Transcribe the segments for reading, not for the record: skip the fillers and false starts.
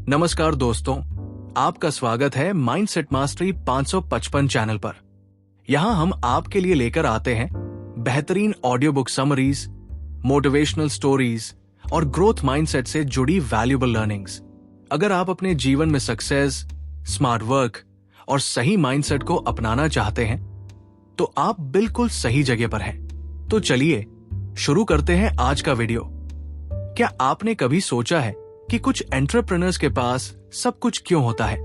नमस्कार दोस्तों, आपका स्वागत है माइंडसेट मास्टरी 555 चैनल पर। यहाँ हम आपके लिए लेकर आते हैं बेहतरीन audio book summaries, motivational stories और ग्रोथ माइंडसेट से जुड़ी वैल्यूएबल लर्निंग्स। अगर आप अपने जीवन में सक्सेस, स्मार्ट वर्क और सही माइंडसेट को अपनाना चाहते हैं तो आप बिल्कुल सही जगह पर हैं। तो चलिए शुरू करते हैं आज का वीडियो। क्या आपने कभी सोचा है कि कुछ एंटरप्रेन्योर्स के पास सब कुछ क्यों होता है,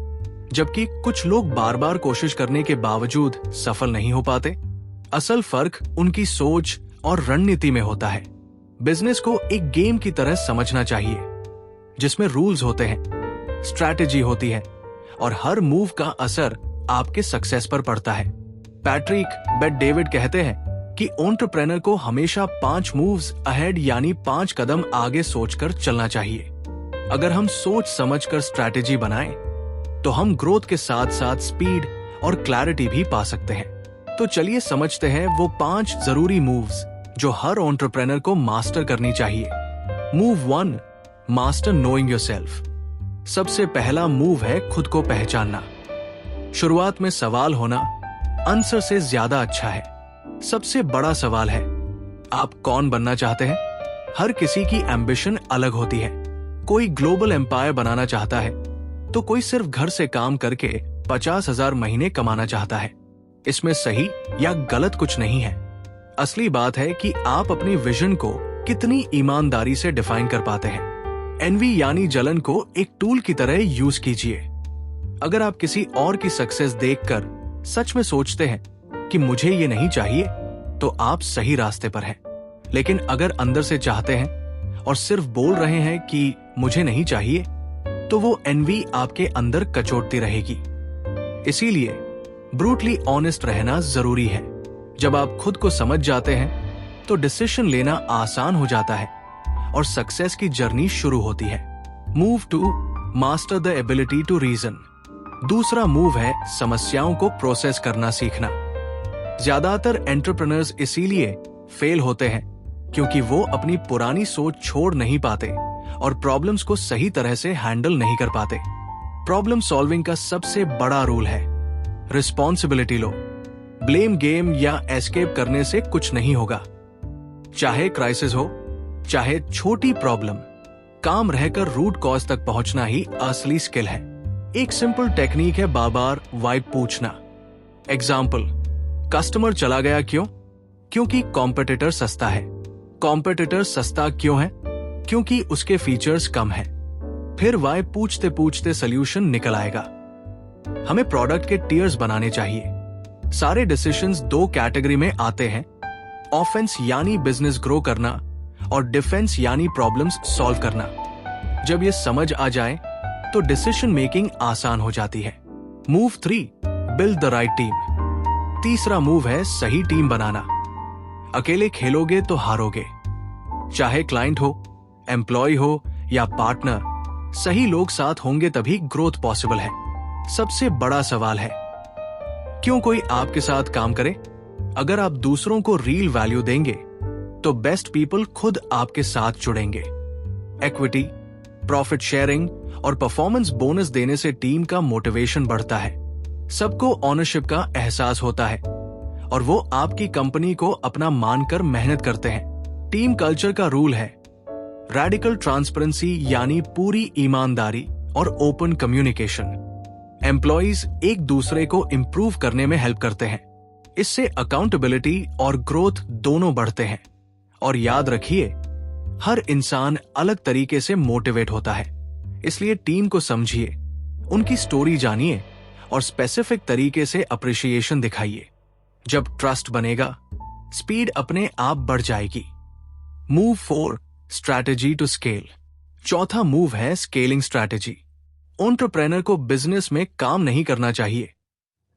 जबकि कुछ लोग बार बार कोशिश करने के बावजूद सफल नहीं हो पाते? असल फर्क उनकी सोच और रणनीति में होता है। बिजनेस को एक गेम की तरह समझना चाहिए, जिसमें रूल्स होते हैं, स्ट्रैटेजी होती है और हर मूव का असर आपके सक्सेस पर पड़ता है। पैट्रिक बेट डेविड कहते हैं कि एंटरप्रेन्योर को हमेशा 5 मूव्स अहेड यानी 5 कदम आगे सोचकर चलना चाहिए। अगर हम सोच समझकर स्ट्रैटेजी बनाएं, तो हम ग्रोथ के साथ साथ स्पीड और क्लैरिटी भी पा सकते हैं। तो चलिए समझते हैं वो 5 जरूरी मूव्स जो हर एंटरप्रेन्योर को मास्टर करनी चाहिए। Move 1, master knowing yourself. सबसे पहला मूव है खुद को पहचानना। शुरुआत में सवाल होना आंसर से ज्यादा अच्छा है। सबसे बड़ा सवाल है, आप कौन बनना चाहते हैं? हर किसी की एम्बिशन अलग होती है। कोई ग्लोबल एम्पायर बनाना चाहता है तो कोई सिर्फ घर से काम करके 50,000 महीने कमाना चाहता है। इसमें सही या गलत कुछ नहीं है। असली बात है कि आप अपनी विजन को कितनी ईमानदारी से डिफाइन कर पाते हैं। एनवी यानी जलन को एक टूल की तरह यूज कीजिए। अगर आप किसी और की सक्सेस देखकर सच में सोचते हैं कि मुझे ये नहीं चाहिए, तो आप सही रास्ते पर हैं। लेकिन अगर अंदर से चाहते हैं और सिर्फ बोल रहे हैं कि मुझे नहीं चाहिए, तो वो एनवी आपके अंदर कचोटती रहेगी। इसीलिए ब्रूटली ऑनेस्ट रहना जरूरी है। जब आप खुद को समझ जाते हैं तो डिसीजन लेना आसान हो जाता है और सक्सेस की जर्नी शुरू होती है। Move 2, master the ability to reason. दूसरा मूव है समस्याओं को प्रोसेस करना सीखना। ज्यादातर एंटरप्रेन्योर्स इसीलिए फेल होते हैं क्योंकि वो अपनी पुरानी सोच छोड़ नहीं पाते और प्रॉब्लम्स को सही तरह से हैंडल नहीं कर पाते। प्रॉब्लम सॉल्विंग का सबसे बड़ा रूल है रिस्पॉन्सिबिलिटी लो। ब्लेम गेम या एस्केप करने से कुछ नहीं होगा। चाहे क्राइसिस हो, चाहे छोटी प्रॉब्लम, काम रहकर रूट कॉज तक पहुंचना ही असली स्किल है। एक सिंपल टेक्निक है बार बार वाई पूछना। एग्जाम्पल, कस्टमर चला गया क्यों? क्योंकि कॉम्पिटिटर सस्ता है। कॉम्पिटिटर सस्ता क्यों है? क्योंकि उसके फीचर्स कम हैं। फिर वाई पूछते पूछते सोल्यूशन निकल आएगा। हमें प्रोडक्ट के टियर्स बनाने चाहिए। सारे डिसीजंस 2 कैटेगरी में आते हैं, ऑफेंस यानी बिजनेस ग्रो करना और डिफेंस यानी प्रॉब्लम्स सॉल्व करना। जब ये समझ आ जाए तो डिसीजन मेकिंग आसान हो जाती है। Move 3, build the right team. तीसरा मूव है सही टीम बनाना। अकेले खेलोगे तो हारोगे। चाहे क्लाइंट हो, एम्प्लॉय हो या पार्टनर, सही लोग साथ होंगे तभी ग्रोथ पॉसिबल है। सबसे बड़ा सवाल है, क्यों कोई आपके साथ काम करे? अगर आप दूसरों को रियल वैल्यू देंगे तो बेस्ट पीपल खुद आपके साथ जुड़ेंगे। इक्विटी, प्रॉफिट शेयरिंग और परफॉर्मेंस बोनस देने से टीम का मोटिवेशन बढ़ता है। सबको ओनरशिप का एहसास होता है और वो आपकी कंपनी को अपना मानकर मेहनत करते हैं। टीम कल्चर का रूल है रेडिकल ट्रांसपेरेंसी यानी पूरी ईमानदारी और ओपन कम्युनिकेशन। एम्प्लॉइज एक दूसरे को इंप्रूव करने में हेल्प करते हैं। इससे अकाउंटेबिलिटी और ग्रोथ दोनों बढ़ते हैं। और याद रखिए, हर इंसान अलग तरीके से मोटिवेट होता है। इसलिए टीम को समझिए, उनकी स्टोरी जानिए और स्पेसिफिक तरीके से अप्रिशिएशन दिखाइए। जब ट्रस्ट बनेगा, स्पीड अपने आप बढ़ जाएगी। Move 4, strategy to scale. चौथा मूव है स्केलिंग स्ट्रैटेजी। एंटरप्रेन्योर को बिजनेस में काम नहीं करना चाहिए,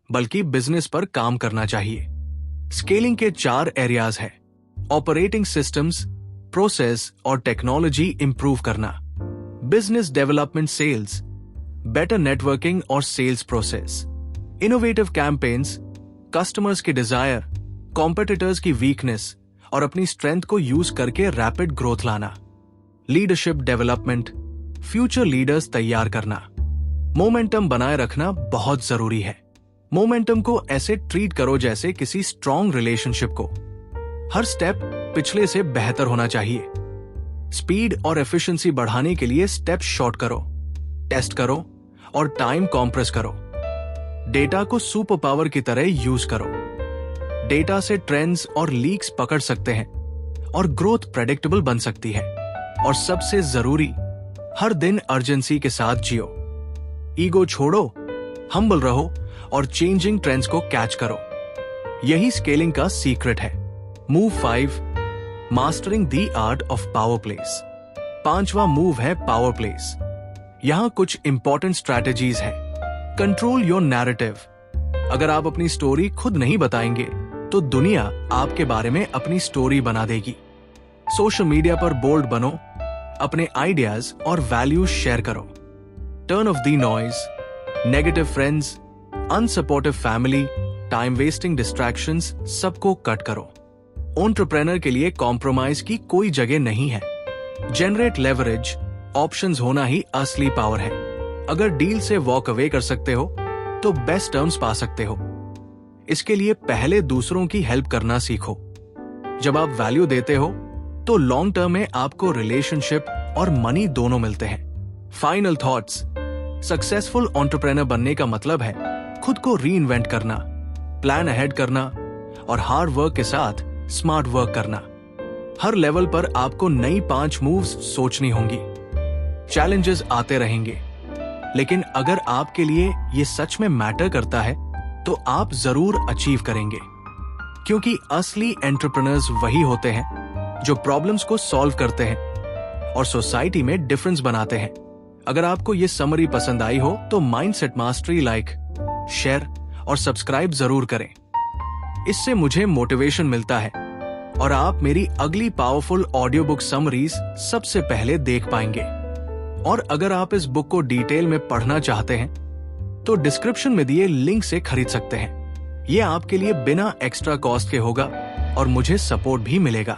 बल्कि बिजनेस पर काम करना चाहिए। स्केलिंग के 4 एरियाज हैं, ऑपरेटिंग सिस्टम्स, प्रोसेस और टेक्नोलॉजी इंप्रूव करना, business development, sales, better networking और sales process, innovative campaigns, customers की डिजायर, कॉम्पिटिटर्स की वीकनेस और अपनी स्ट्रेंथ को यूज करके रैपिड ग्रोथ लाना, लीडरशिप डेवलपमेंट, फ्यूचर लीडर्स तैयार करना। मोमेंटम बनाए रखना बहुत जरूरी है। मोमेंटम को ऐसे ट्रीट करो जैसे किसी स्ट्रॉन्ग रिलेशनशिप को। हर स्टेप पिछले से बेहतर होना चाहिए। स्पीड और एफिशिएंसी बढ़ाने के लिए स्टेप शॉर्ट करो, टेस्ट करो और टाइम कॉम्प्रेस करो। डेटा को सुपर पावर की तरह यूज करो। डेटा से ट्रेंड्स और लीक्स पकड़ सकते हैं और ग्रोथ प्रेडिक्टेबल बन सकती है। और सबसे जरूरी, हर दिन अर्जेंसी के साथ जियो। ईगो छोड़ो, हम्बल रहो और चेंजिंग ट्रेंड्स को कैच करो। यही स्केलिंग का सीक्रेट है। Move 5, mastering the art of power plays. 5वां मूव है पावर प्लेस। यहां कुछ इंपॉर्टेंट स्ट्रैटेजीज हैं। Control your narrative. अगर आप अपनी स्टोरी खुद नहीं बताएंगे तो दुनिया आपके बारे में अपनी स्टोरी बना देगी। सोशल मीडिया पर बोल्ड बनो, अपने आइडियाज और वैल्यूज शेयर करो। Turn off the noise, negative friends, unsupportive family, time wasting distractions सबको कट करो। एंटरप्रेन्योर के लिए कॉम्प्रोमाइज की कोई जगह नहीं है। जनरेट लेवरेज, ऑप्शंस होना ही असली पावर है। अगर डील से वॉक अवे कर सकते हो तो बेस्ट टर्म्स पा सकते हो। इसके लिए पहले दूसरों की हेल्प करना सीखो। जब आप वैल्यू देते हो तो लॉन्ग टर्म में आपको रिलेशनशिप और मनी दोनों मिलते हैं। Final thoughts. सक्सेसफुल एंटरप्रेन्योर बनने का मतलब है खुद को रीइन्वेंट करना, प्लान अहेड करना और हार्ड वर्क के साथ स्मार्ट वर्क करना। हर लेवल पर आपको नई 5 मूव्स सोचनी होंगी। चैलेंजेस आते रहेंगे, लेकिन अगर आपके लिए ये सच में मैटर करता है तो आप जरूर अचीव करेंगे। क्योंकि असली एंटरप्रेन्योर्स वही होते हैं जो प्रॉब्लम्स को सॉल्व करते हैं और सोसाइटी में डिफरेंस बनाते हैं। अगर आपको ये समरी पसंद आई हो तो माइंडसेट मास्टरी लाइक, शेयर और सब्सक्राइब जरूर करें। इससे मुझे मोटिवेशन मिलता है और आप मेरी अगली पावरफुल ऑडियो बुक समरीज सबसे पहले देख पाएंगे। और अगर आप इस बुक को डिटेल में पढ़ना चाहते हैं तो डिस्क्रिप्शन में दिए लिंक से खरीद सकते हैं। यह आपके लिए बिना एक्स्ट्रा कॉस्ट के होगा और मुझे सपोर्ट भी मिलेगा।